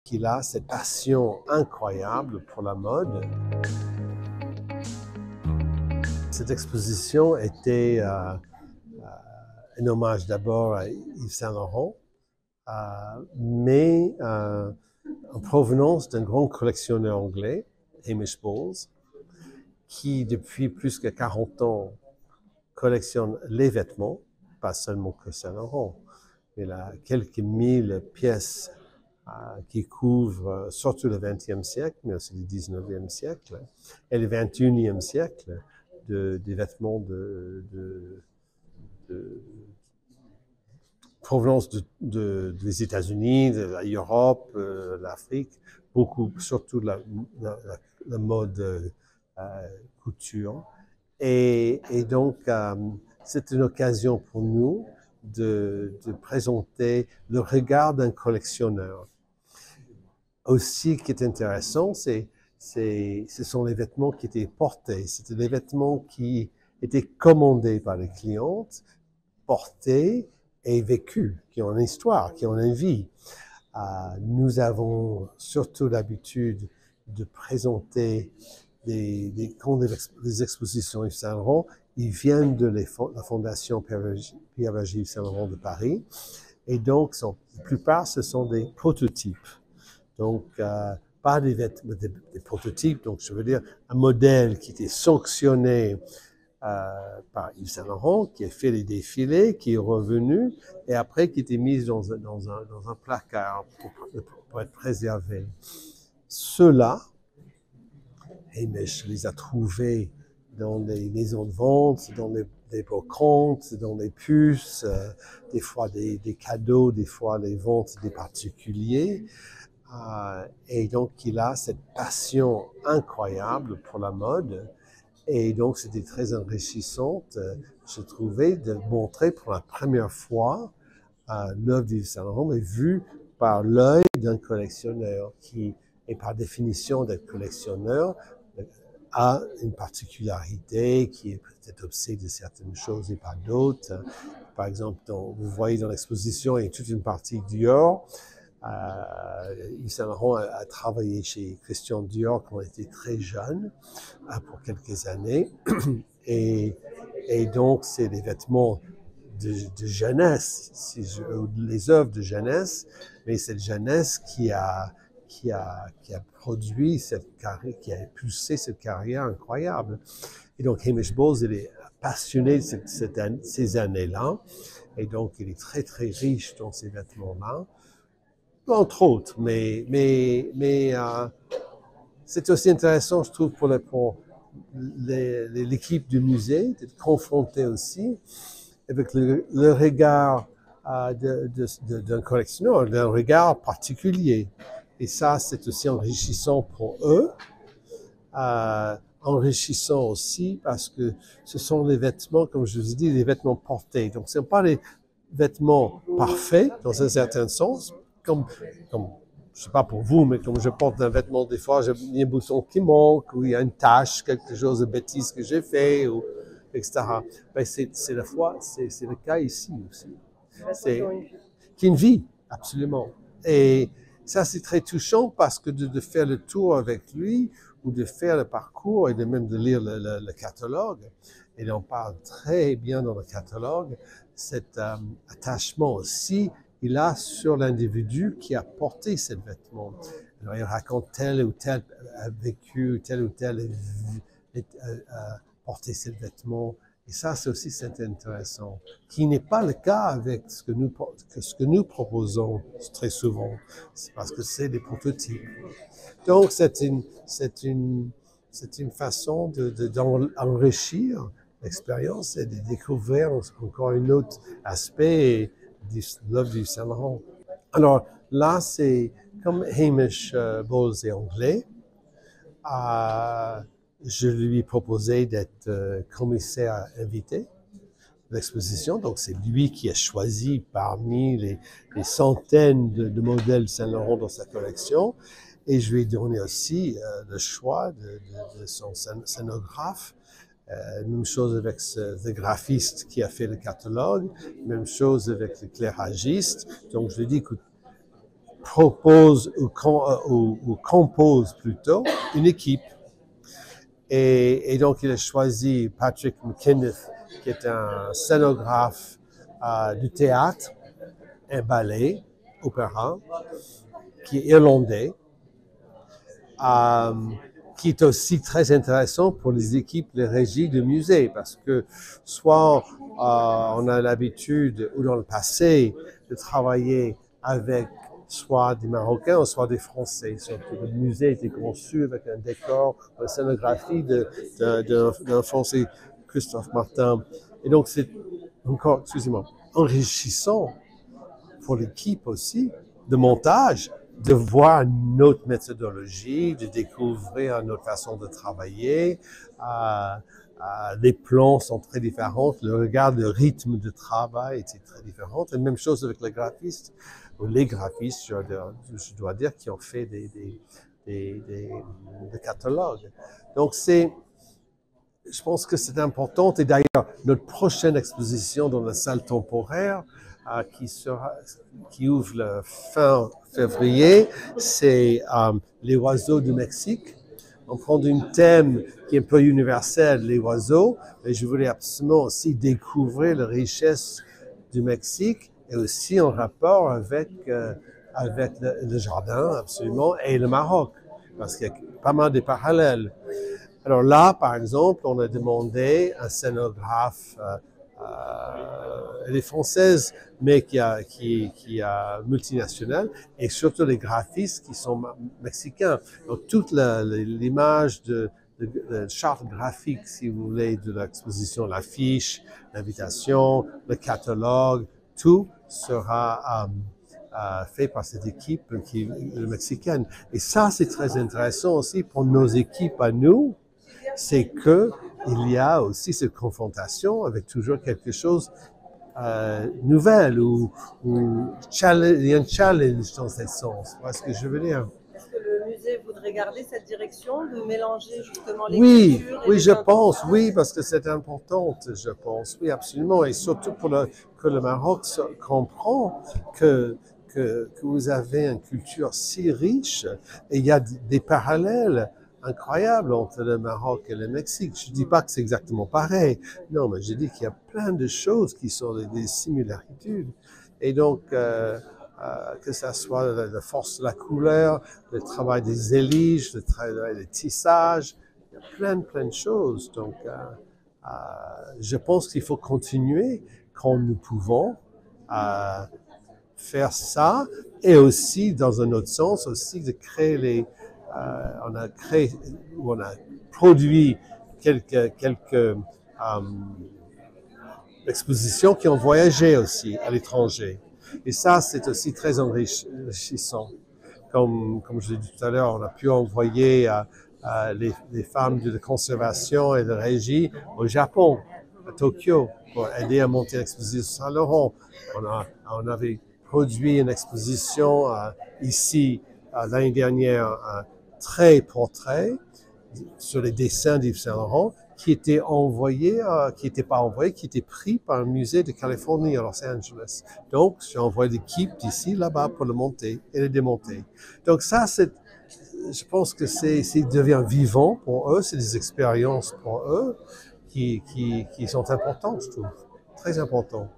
qu'il a cette passion incroyable pour la mode. Cette exposition était un hommage d'abord à Yves Saint Laurent, mais en provenance d'un grand collectionneur anglais, Hamish Bowles, qui depuis plus que 40 ans collectionne les vêtements, pas seulement que Saint Laurent, mais il a quelques mille pièces qui couvrent surtout le XXe siècle, mais aussi le XIXe siècle et le XXIe siècle, des vêtements de provenance des États-Unis, de l'Europe, l'Afrique, beaucoup, surtout la mode couture. Et donc, c'est une occasion pour nous de présenter le regard d'un collectionneur. Aussi, ce qui est intéressant, ce sont les vêtements qui étaient portés. C'était les vêtements qui étaient commandés par les clientes, portés et vécus, qui ont une histoire, qui ont une vie. Nous avons surtout l'habitude de présenter quand les expositions Yves Saint Laurent, ils viennent de la Fondation Pierre-Berger Yves Saint Laurent de Paris. Et donc, la plupart, ce sont des prototypes. Donc, pas des prototypes, donc je veux dire un modèle qui était sanctionné par Yves Saint Laurent, qui a fait les défilés, qui est revenu, et après qui était mis dans un placard pour être préservé. Ceux-là, Hamish les a trouvés dans les maisons de vente, dans les brocantes, dans les puces, des fois des cadeaux, des fois les ventes des particuliers. Et donc, il a cette passion incroyable pour la mode. Et donc, c'était très enrichissant, je trouvais, de montrer pour la première fois l'œuvre d'Yves Saint Laurent, mais vue par l'œil d'un collectionneur qui, et par définition d'être collectionneur, a une particularité qui est peut-être obsédé de certaines choses et pas d'autres. Par exemple, vous voyez dans l'exposition, il y a toute une partie Dior. Yves Saint Laurent a travaillé chez Christian Dior quand il était très jeune, pour quelques années. Et donc, c'est des vêtements de jeunesse, les œuvres de jeunesse, mais c'est la jeunesse qui a produit cette carrière, qui a poussé cette carrière incroyable. Et donc, Hamish Bowles, il est passionné de ces années-là, et donc il est très, très riche dans ces vêtements-là, entre autres, mais c'est aussi intéressant, je trouve, pour l'équipe du musée, d'être confronté aussi avec le regard d'un collectionneur, d'un regard particulier. Et ça, c'est aussi enrichissant pour eux, enrichissant aussi parce que ce sont les vêtements, comme je vous ai dit, des vêtements portés. Donc, ce ne sont pas des vêtements parfaits, dans un certain sens, comme je sais pas pour vous, mais comme je porte un vêtement, des fois, il y a un bouton qui manque, ou il y a une tache, quelque chose de bêtise que j'ai fait, ou etc. Ben, c'est le cas ici aussi. C'est une vie, absolument. Et ça, c'est très touchant parce que de faire le tour avec lui, ou de faire le parcours, et même de lire le catalogue, et il en parle très bien dans le catalogue, cet attachement aussi, il a sur l'individu qui a porté ce vêtement. Alors, il raconte tel ou tel a vécu, tel ou tel a porté ce vêtement. Et ça, c'est aussi intéressant, qui n'est pas le cas avec ce que nous proposons très souvent. C'est parce que c'est des prototypes. Donc, c'est une façon d'enrichir l'expérience et de découvrir encore un autre aspect de l'œuvre du Saint Laurent. Alors là, c'est comme Hamish Bowles est anglais, je lui ai proposé d'être commissaire invité de l'exposition. Donc, c'est lui qui a choisi parmi les centaines de modèles Saint Laurent dans sa collection. Et je lui ai donné aussi le choix de son scénographe. Même chose avec le graphiste qui a fait le catalogue, même chose avec l'éclairagiste. Donc, je lui ai dit, écoute, propose ou compose plutôt une équipe. Et donc, il a choisi Patrick McKinniff, qui est un scénographe du théâtre, un ballet, opéra, qui est irlandais, qui est aussi très intéressant pour les équipes, les régies de musée, parce que soit on a l'habitude, ou dans le passé, de travailler avec soit des Marocains, soit des Français. Surtout le musée était conçu avec un décor, une scénographie d'un Français, Christophe Martin. Et donc c'est encore, excusez-moi, enrichissant pour l'équipe aussi de montage, de voir notre méthodologie, de découvrir notre façon de travailler. Les plans sont très différents, le regard, le rythme de travail était très différent. Et même chose avec les graphistes, ou les graphistes, je dois dire, qui ont fait des catalogues. Donc je pense que c'est important. Et d'ailleurs, notre prochaine exposition dans la salle temporaire, qui ouvre le fin février, c'est les oiseaux du Mexique. On prend un thème qui est un peu universel, les oiseaux, mais je voulais absolument aussi découvrir la richesse du Mexique et aussi en rapport avec le jardin, absolument, et le Maroc, parce qu'il y a pas mal de parallèles. Alors là, par exemple, on a demandé un scénographe, elle est française, mais qui est multinationale, et surtout les graphistes qui sont mexicains. Donc toute l'image de charte graphique, si vous voulez, de l'exposition, l'affiche, l'invitation, le tout sera fait par cette équipe qui est mexicaine. Et ça, c'est très intéressant aussi pour nos équipes à nous, c'est que il y a aussi cette confrontation avec toujours quelque chose nouvel ou il y a un challenge dans ce sens. Vous voyez ce que je veux dire? Est-ce que le musée voudrait garder cette direction de mélanger justement les cultures Oui, je pense, oui, parce que c'est important, je pense, oui, absolument, et surtout que le Maroc comprend que vous avez une culture si riche et il y a des parallèles incroyables entre le Maroc et le Mexique. Je dis pas que c'est exactement pareil, non, mais je dis qu'il y a plein de choses qui sont des similarités. Et donc, que ça soit la force de la couleur, le travail des éliges, le travail des tissages, il y a plein de choses. Donc, je pense qu'il faut continuer quand nous pouvons faire ça, et aussi, dans un autre sens, aussi de créer on a produit quelques expositions qui ont voyagé aussi à l'étranger. Et ça, c'est aussi très enrichissant. Comme je l'ai dit tout à l'heure, on a pu envoyer les femmes de conservation et de régie au Japon, à Tokyo, pour aider à monter l'exposition Saint-Laurent. On avait produit une exposition ici l'année dernière, très portrait sur les dessins d'Yves Saint-Laurent, qui était qui était pris par un musée de Californie à Los Angeles. Donc, j'ai envoyé l'équipe d'ici là-bas pour le monter et le démonter. Donc ça, je pense que c'est devient vivant pour eux, c'est des expériences pour eux qui sont importantes, je trouve, très importantes.